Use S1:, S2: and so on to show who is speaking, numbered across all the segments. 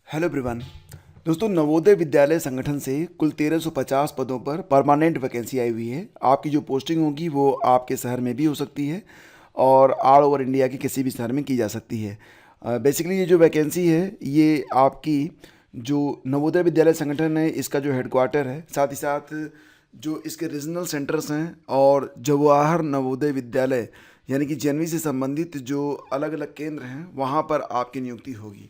S1: Hello everyone. दोस्तों, नवोदय विद्यालय संगठन से कुल 1350 पदों पर परमानेंट वैकेंसी आई हुई है। आपकी जो पोस्टिंग होगी वो आपके शहर में भी हो सकती है और ऑल ओवर इंडिया के किसी भी शहर में की जा सकती है। बेसिकली ये जो वैकेंसी है ये आपकी जो नवोदय विद्यालय संगठन है इसका जो हेडक्वार्टर है, साथ ही साथ जो इसके रीजनल सेंटर्स हैं और जवाहर नवोदय विद्यालय यानी कि जेएनवी से संबंधित जो अलग अलग केंद्र हैं वहाँ पर आपकी नियुक्ति होगी।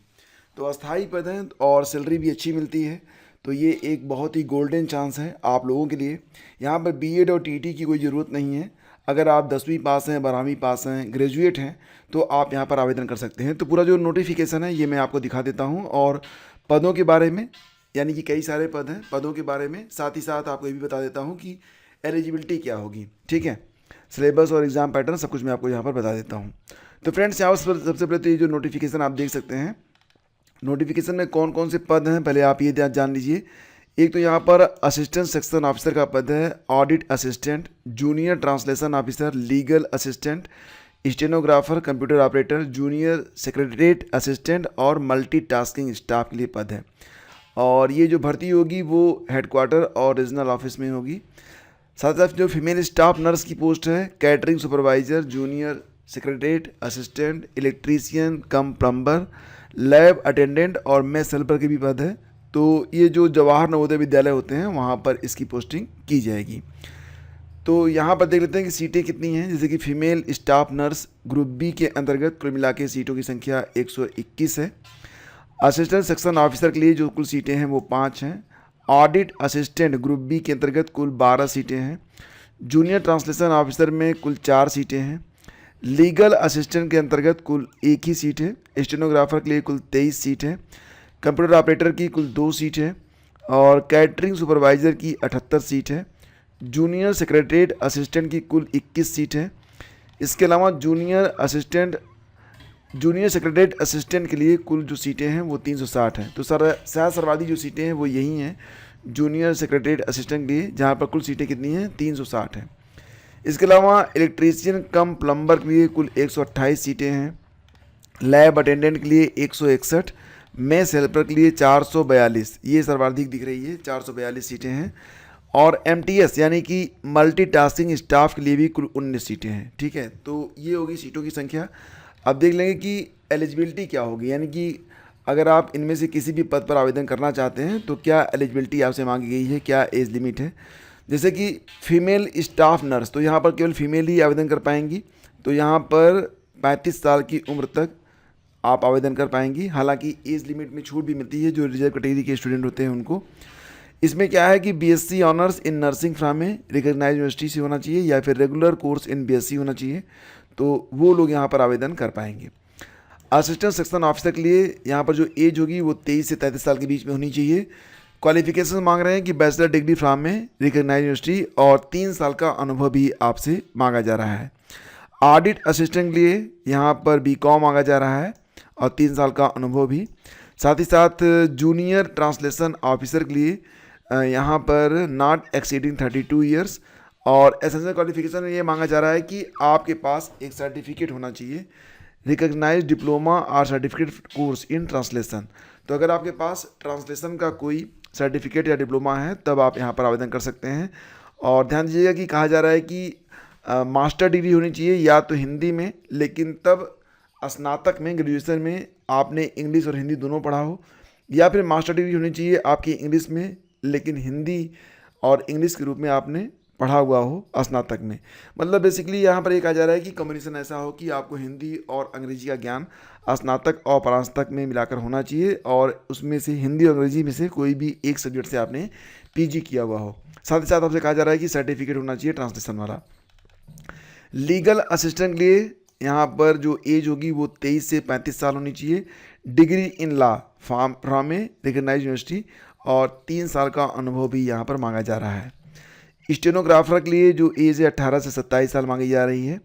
S1: तो अस्थाई पद हैं और सैलरी भी अच्छी मिलती है। तो ये एक बहुत ही गोल्डन चांस है आप लोगों के लिए। यहाँ पर बीएड और टीटी की कोई ज़रूरत नहीं है। अगर आप 10वीं पास हैं, 12वीं पास हैं, ग्रेजुएट हैं तो आप यहाँ पर आवेदन कर सकते हैं। तो पूरा जो नोटिफिकेशन है ये मैं आपको दिखा देता हूँ और पदों के बारे में, यानी कि कई सारे पद हैं, पदों के बारे में साथ ही साथ आपको ये भी बता देता हूँ कि एलिजिबिलिटी क्या होगी। ठीक है, सिलेबस और एग्ज़ाम पैटर्न सब कुछ मैं आपको यहाँ पर बता देता हूँ। तो फ्रेंड्स, यहाँ पर सबसे पहले तो ये जो नोटिफिकेशन आप देख सकते हैं, नोटिफिकेशन में कौन कौन से पद हैं पहले आप ये जान लीजिए। एक तो यहाँ पर असिस्टेंट सेक्शन ऑफिसर का पद है, audit assistant, junior translation officer, legal assistant, stenographer, computer operator, junior secretariat assistant और मल्टीटास्किंग स्टाफ के लिए पद है। और ये जो भर्ती होगी वो हेडक्वार्टर और रीजनल ऑफिस में होगी। साथ साथ जो फीमेल स्टाफ नर्स की पोस्ट है, catering supervisor, junior secretariat assistant, electrician cum plumber, lab attendant और मेस हेल्पर के भी पद है। तो ये जो जवाहर नवोदय विद्यालय होते हैं वहाँ पर इसकी पोस्टिंग की जाएगी। तो यहाँ पर देख लेते हैं कि सीटें कितनी हैं। जैसे कि female staff nurse group B के अंतर्गत कुल मिला के सीटों की संख्या 121 है। असिस्टेंट सेक्शन ऑफिसर के लिए जो कुल सीटें हैं वो 5 हैं। ऑडिट असिस्टेंट ग्रुप बी के अंतर्गत कुल 12 सीटें हैं। जूनियर ट्रांसलेशन ऑफिसर में कुल 4 सीटें हैं। लीगल असिस्टेंट के अंतर्गत कुल 1 ही सीट है। स्टेनोग्राफर के लिए कुल 23 सीट है। कंप्यूटर ऑपरेटर की कुल 2 सीट है और कैटरिंग सुपरवाइज़र की 78 सीट है। जूनियर सेक्रेटरीट असिस्टेंट की कुल 21 सीट है। इसके अलावा जूनियर सेक्रेटरीट असिस्टेंट के लिए कुल जो सीटें हैं वो 360 हैं। तो सर्वाधिक जो सीटें हैं वो यही हैं जूनियर सेक्रेटरीट असिस्टेंट के लिए, जहाँ पर कुल सीटें कितनी हैं, 360 हैं। इसके अलावा इलेक्ट्रीशियन कम प्लम्बर के लिए कुल 128 सीटें हैं। लैब अटेंडेंट के लिए 161, मेस हेल्पर के लिए 442, ये सर्वाधिक दिख रही है, 442 सीटें हैं। और एमटीएस यानी कि मल्टीटास्किंग स्टाफ के लिए भी कुल 19 सीटें हैं। ठीक है, तो ये होगी सीटों की संख्या। अब देख लेंगे कि एलिजिबिलिटी क्या होगी, यानी कि अगर आप इनमें से किसी भी पद पर आवेदन करना चाहते हैं तो क्या एलिजिबिलिटी आपसे मांगी गई है, क्या एज लिमिट है। जैसे कि फीमेल स्टाफ नर्स, तो यहाँ पर केवल फीमेल ही आवेदन कर पाएंगी। तो यहाँ पर 35 साल की उम्र तक आप आवेदन कर पाएंगी। हालांकि एज लिमिट में छूट भी मिलती है जो रिजर्व कैटेगरी के स्टूडेंट होते हैं उनको। इसमें क्या है कि BSc honours in nursing from में रिकग्नाइज यूनिवर्सिटी से होना चाहिए या फिर रेगुलर कोर्स इन बीएससी होना चाहिए, तो वो लोग यहाँ पर आवेदन कर पाएंगे। असिस्टेंट सेक्शन ऑफिसर के लिए यहाँ पर जो एज होगी वो 23 से 33 साल के बीच में होनी चाहिए। क्वालिफिकेशन मांग रहे हैं कि बैचलर डिग्री फ्रॉम में रिकग्नाइज यूनिवर्सिटी और 3 साल का अनुभव भी आपसे मांगा जा रहा है। ऑडिट असिस्टेंट के लिए यहाँ पर बीकॉम मांगा जा रहा है और 3 साल का अनुभव भी। साथ ही साथ जूनियर ट्रांसलेशन ऑफिसर के लिए यहाँ पर नॉट एक्सीडिंग 32 ईयर्स और एसेंशियल क्वालिफिकेशन में ये मांगा जा रहा है कि आपके पास एक सर्टिफिकेट होना चाहिए, रिकग्नाइज डिप्लोमा और सर्टिफिकेट कोर्स इन ट्रांसलेशन। तो अगर आपके पास ट्रांसलेशन का कोई सर्टिफिकेट या डिप्लोमा है तब आप यहाँ पर आवेदन कर सकते हैं। और ध्यान दीजिएगा कि कहा जा रहा है कि मास्टर डिग्री होनी चाहिए या तो हिंदी में, लेकिन तब स्नातक में, ग्रेजुएशन में आपने इंग्लिश और हिंदी दोनों पढ़ा हो, या फिर मास्टर डिग्री होनी चाहिए आपकी इंग्लिश में लेकिन हिंदी और इंग्लिश के रूप में आपने पढ़ा हुआ हो स्नातक में। मतलब बेसिकली यहाँ पर ये कहा जा रहा है कि कॉम्बिनेशन ऐसा हो कि आपको हिंदी और अंग्रेजी का ज्ञान स्नातक और परास्नातक में मिलाकर होना चाहिए और उसमें से हिंदी और अंग्रेजी में से कोई भी एक सब्जेक्ट से आपने पीजी किया हुआ हो। साथ ही साथ आपसे कहा जा रहा है कि सर्टिफिकेट होना चाहिए ट्रांसलेशन वाला। लीगल असिस्टेंट के लिए यहाँ पर जो एज होगी वो 23 से 35 साल होनी चाहिए। डिग्री इन लॉ फ्रॉम में रिकग्नाइज यूनिवर्सिटी और 3 साल का अनुभव भी यहाँ पर मांगा जा रहा है। स्टेनोग्राफर के लिए जो एज है 18 से 27 साल मांगी जा रही है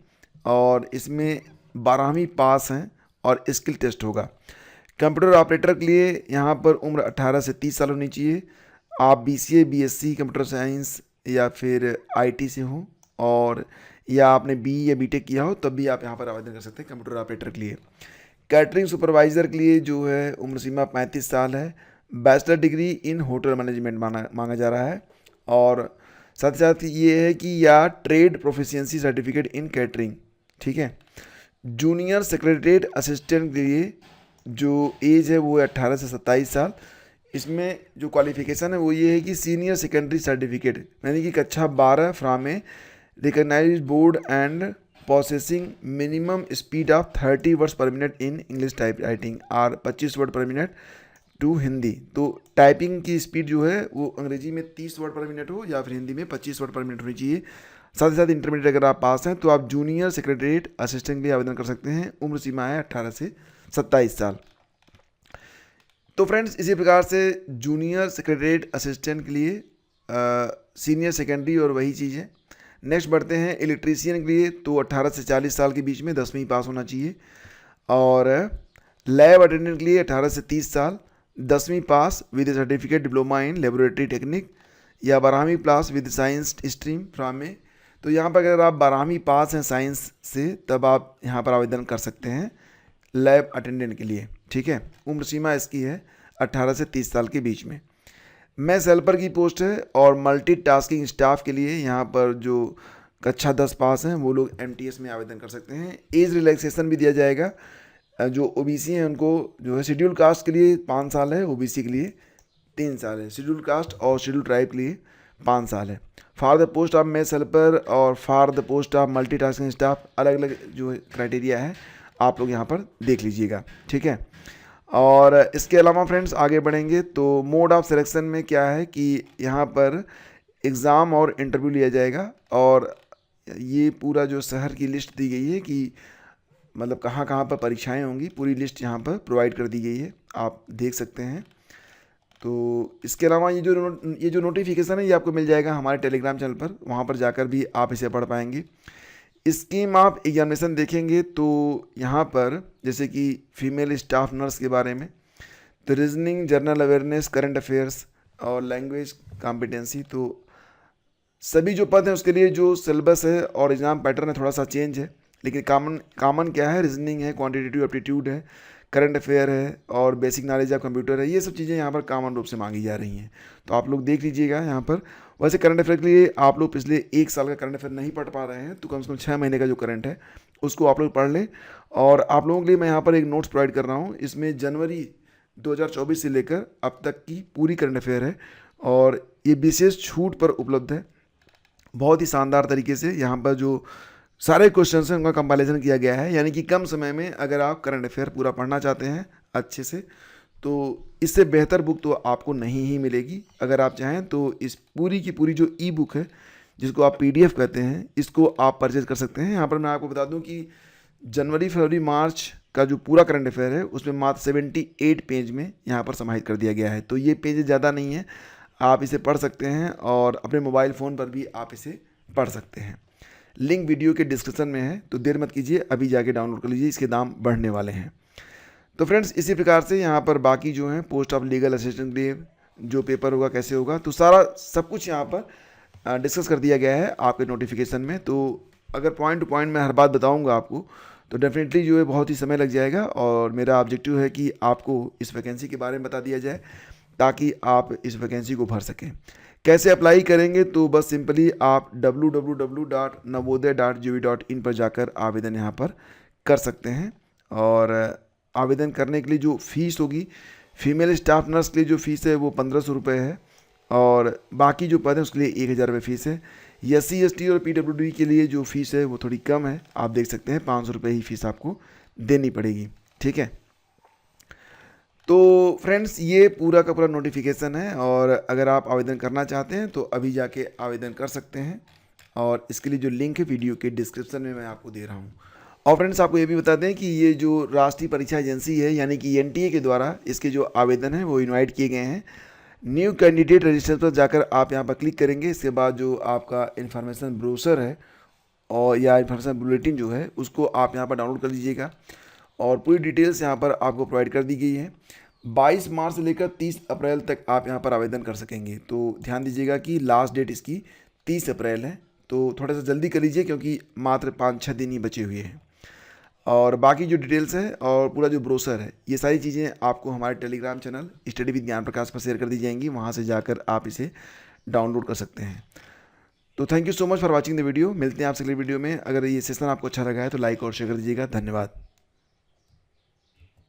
S1: और इसमें 12वीं पास हैं और स्किल टेस्ट होगा। कंप्यूटर ऑपरेटर के लिए यहाँ पर उम्र 18 से 30 साल होनी चाहिए। आप बीसीए, बीएससी कंप्यूटर साइंस या फिर आईटी से हो और या आपने बी या बीटेक किया हो तब भी आप यहाँ पर आवेदन कर सकते हैं कंप्यूटर ऑपरेटर के लिए। कैटरिंग सुपरवाइज़र के लिए जो है उम्र सीमा 35 साल है। Bachelor degree in hotel management मांगा जा रहा है। और साथ ही साथ ये है कि या trade proficiency certificate in catering, ठीक है। जूनियर सेक्रेटरीट असिस्टेंट के लिए जो एज है वो है 18 से 27 साल। इसमें जो क्वालिफिकेशन है वो ये है कि सीनियर सेकेंडरी सर्टिफिकेट यानी कि कक्षा 12 from a recognise board and processing minimum speed of 30 words per minute in English typewriting और 25 वर्ड पर मिनट टू हिंदी। तो टाइपिंग की स्पीड जो है वो अंग्रेजी में 30 वर्ड पर मिनट हो या फिर हिंदी में 25 वर्ड पर मिनट होनी चाहिए। साथ ही साथ इंटरमीडिएट अगर आप पास हैं तो आप जूनियर सेक्रेटरीट असिस्टेंट के लिए आवेदन कर सकते हैं। उम्र सीमा है 18 से 27 साल। तो फ्रेंड्स इसी प्रकार से जूनियर सेक्रेटरीट असिस्टेंट के लिए सीनियर सेकेंडरी और वही चीज़ है। नेक्स्ट बढ़ते हैं इलेक्ट्रीशियन के लिए, तो 18 से 40 साल के बीच में 10वीं पास होना चाहिए। और लैब अटेंडेंट के लिए 18 से 30 साल, 10वीं पास with certificate diploma in laboratory technique या 12वीं पास विद साइंस स्ट्रीम फ्रॉम में। तो यहाँ पर अगर आप 12वीं पास हैं साइंस से तब आप यहाँ पर आवेदन कर सकते हैं लैब अटेंडेंट के लिए, ठीक है। उम्र सीमा इसकी है 18 से 30 साल के बीच में। मैस हेल्पर की पोस्ट है और मल्टीटास्किंग स्टाफ के लिए यहाँ पर जो कक्षा 10 पास हैं वो लोग MTS में आवेदन कर सकते हैं। एज रिलैक्सेशन भी दिया जाएगा। जो OBC हैं उनको जो है शेड्यूल कास्ट के लिए 5 साल है, OBC के लिए 3 साल है, शेड्यूल कास्ट और शेड्यूल ट्राइब के लिए 5 साल है। For the post of mess helper और for the post of multitasking staff अलग अलग जो क्राइटेरिया है आप लोग यहाँ पर देख लीजिएगा, ठीक है। और इसके अलावा फ्रेंड्स आगे बढ़ेंगे तो मोड ऑफ सिलेक्शन में क्या है कि यहाँ पर एग्ज़ाम और इंटरव्यू लिया जाएगा। और ये पूरा जो शहर की लिस्ट दी गई है कि मतलब कहाँ कहाँ पर परीक्षाएं होंगी, पूरी लिस्ट यहाँ पर प्रोवाइड कर दी गई है, आप देख सकते हैं। तो इसके अलावा ये जो नोटिफिकेशन है ये आपको मिल जाएगा हमारे टेलीग्राम चैनल पर, वहाँ पर जाकर भी आप इसे पढ़ पाएंगे। स्कीम ऑफ एग्जामिनेशन देखेंगे तो यहाँ पर जैसे कि फीमेल स्टाफ नर्स के बारे में, तो reasoning, general awareness, current affairs और लैंग्वेज कॉम्पिटेंसी, तो सभी जो पद हैं उसके लिए जो सिलेबस है और एग्ज़ाम पैटर्न है थोड़ा सा चेंज है, लेकिन कॉमन क्या है, रीजनिंग है, क्वांटिटेटिव एप्टीट्यूड है, करंट अफेयर है और बेसिक नॉलेज ऑफ कंप्यूटर है। ये सब चीज़ें यहाँ पर कॉमन रूप से मांगी जा रही हैं, तो आप लोग देख लीजिएगा यहाँ पर। वैसे करंट अफेयर के लिए आप लोग पिछले 1 साल का करंट अफेयर नहीं पढ़ पा रहे हैं तो कम से कम 6 महीने का जो करंट है उसको आप लोग पढ़ लें। और आप लोगों के लिए मैं यहाँ पर एक नोट्स प्रोवाइड कर रहा हूँ, इसमें जनवरी 2024 से लेकर अब तक की पूरी करंट अफेयर है और ये विशेष छूट पर उपलब्ध है। बहुत ही शानदार तरीके से यहाँ पर जो सारे क्वेश्चन हैं उनका कंपाइलेशन किया गया है, यानी कि कम समय में अगर आप करंट अफेयर पूरा पढ़ना चाहते हैं अच्छे से तो इससे बेहतर बुक तो आपको नहीं ही मिलेगी। अगर आप चाहें तो इस पूरी की पूरी जो ई बुक है जिसको आप PDF कहते हैं इसको आप परचेज कर सकते हैं। यहाँ पर मैं आपको बता दूँ कि जनवरी, फरवरी, मार्च का जो पूरा करंट अफेयर है उसमें मात्र 78 पेज में यहाँ पर समाहित कर दिया गया है। तो ये पेज ज़्यादा नहीं है, आप इसे पढ़ सकते हैं और अपने मोबाइल फ़ोन पर भी आप इसे पढ़ सकते हैं। लिंक वीडियो के डिस्क्रिप्शन में है, तो देर मत कीजिए, अभी जाके डाउनलोड कर लीजिए, इसके दाम बढ़ने वाले हैं। तो फ्रेंड्स इसी प्रकार से यहाँ पर बाकी जो है पोस्ट ऑफ लीगल असिस्टेंट के लिए जो पेपर होगा कैसे होगा तो सारा सब कुछ यहाँ पर डिस्कस कर दिया गया है आपके नोटिफिकेशन में। तो अगर पॉइंट टू पॉइंट मैं हर बात बताऊँगा आपको तो डेफिनेटली जो है बहुत ही समय लग जाएगा और मेरा ऑब्जेक्टिव है कि आपको इस वैकेंसी के बारे में बता दिया जाए ताकि आप इस वैकेंसी को भर सकें। कैसे अप्लाई करेंगे तो बस सिंपली आप www.navodaya.gov.in पर जाकर आवेदन यहाँ पर कर सकते हैं। और आवेदन करने के लिए जो फ़ीस होगी, फीमेल स्टाफ नर्स के लिए जो फ़ीस है वो 1500 रुपये है और बाकी जो पद है उसके लिए 1000 रुपये फ़ीस है। SC ST और PWD के लिए जो फ़ीस है वो थोड़ी कम है, आप देख सकते हैं 500 रुपये ही फ़ीस आपको देनी पड़ेगी, ठीक है। तो फ्रेंड्स ये पूरा का पूरा नोटिफिकेशन है और अगर आप आवेदन करना चाहते हैं तो अभी जाके आवेदन कर सकते हैं और इसके लिए जो लिंक है वीडियो के डिस्क्रिप्शन में मैं आपको दे रहा हूँ। और फ्रेंड्स आपको ये भी बता दें कि ये जो राष्ट्रीय परीक्षा एजेंसी है यानी कि NTA के द्वारा इसके जो आवेदन है वो इनवाइट किए गए हैं। न्यू कैंडिडेट रजिस्टर पर जाकर आप यहाँ पर क्लिक करेंगे, इसके बाद जो आपका इन्फॉर्मेशन ब्रोशर है और या इन्फॉर्मेशन बुलेटिन जो है उसको आप यहाँ पर डाउनलोड कर लीजिएगा और पूरी डिटेल्स यहाँ पर आपको प्रोवाइड कर दी गई है। 22 मार्च से लेकर 30 अप्रैल तक आप यहाँ पर आवेदन कर सकेंगे। तो ध्यान दीजिएगा कि लास्ट डेट इसकी 30 अप्रैल है, तो थोड़ा सा जल्दी कर लीजिए क्योंकि मात्र 5-6 दिन ही बचे हुए हैं। और बाकी जो डिटेल्स है और पूरा जो ब्रोशर है, ये सारी चीज़ें आपको हमारे टेलीग्राम चैनल स्टडी विद ज्ञान प्रकाश पर शेयर कर दी जाएंगी। वहाँ से जाकर आप इसे डाउनलोड कर सकते हैं। तो thank you so much for watching the video. मिलते हैं आपसे अगले वीडियो में। अगर ये सेशन आपको अच्छा लगा है तो लाइक और शेयर कर दीजिएगा। धन्यवाद।